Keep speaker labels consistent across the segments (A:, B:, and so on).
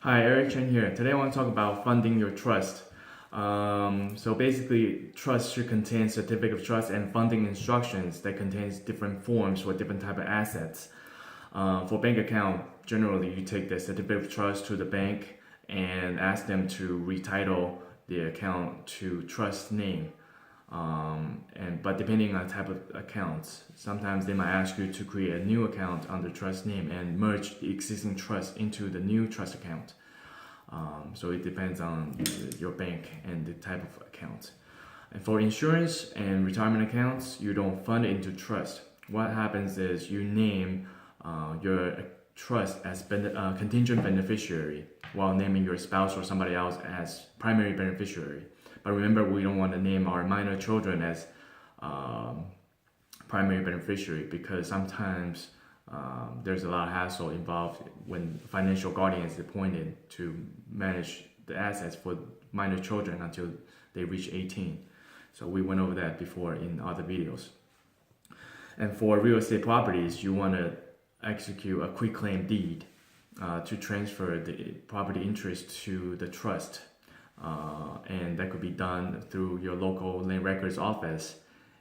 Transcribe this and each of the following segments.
A: Hi, Eric Chen here. Today I want to talk about funding your trust. So basically, trust should contain certificate of trust and funding instructions that contains different forms for different type of assets. For bank account, generally you take the certificate of trust to the bank and ask them to retitle the account to trust name. But depending on type of accounts, sometimes they might ask you to create a new account under trust name and merge the existing trust into the new trust account. So it depends on your bank and the type of account. And for insurance and retirement accounts, you don't fund it into trust. What happens is you name your trust as contingent beneficiary while naming your spouse or somebody else as primary beneficiary. But remember, we don't want to name our minor children as primary beneficiary because sometimes there's a lot of hassle involved when financial guardian is appointed to manage the assets for minor children until they reach 18. So we went over that before in other videos. And for real estate properties, you want to execute a quitclaim deed to transfer the property interest to the trust. And that could be done through your local land records office,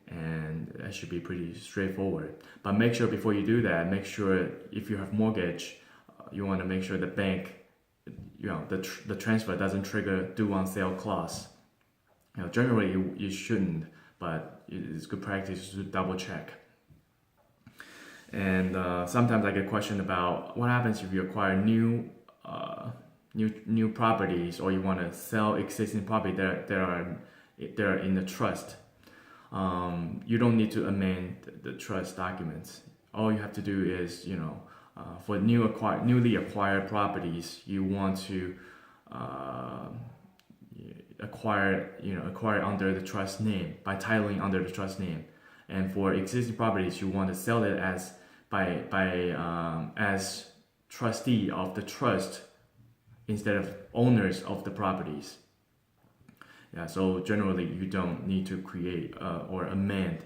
A: and that should be pretty straightforward. But make sure before you do that, make sure if you have mortgage, you want to make sure the bank, the transfer doesn't trigger due on sale clause. Generally you shouldn't, but it's good practice to double check. And sometimes I get questioned about what happens if you acquire new properties, or you want to sell existing property that are in the trust. You don't need to amend the trust documents. All you have to do is, for newly acquired properties, you want to acquire under the trust name by titling under the trust name. And for existing properties, you want to sell it as as trustee of the trust instead of owners of the properties. So generally you don't need to create or amend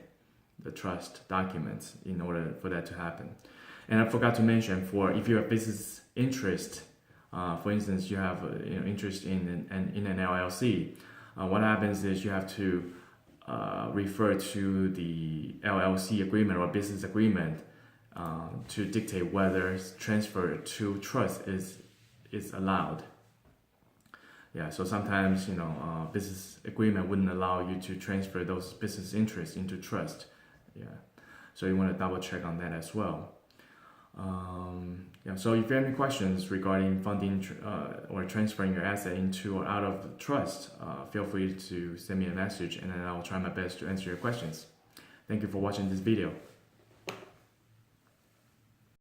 A: the trust documents in order for that to happen. And I forgot to mention, for if you have business interest, for instance, you have interest in an LLC, what happens is you have to refer to the LLC agreement or business agreement to dictate whether transfer to trust is allowed. So sometimes business agreement wouldn't allow you to transfer those business interests into trust. So you want to double check on that as well. So if you have any questions regarding funding or transferring your asset into or out of the trust, feel free to send me a message, and then I'll try my best to answer your questions. Thank you for watching this video.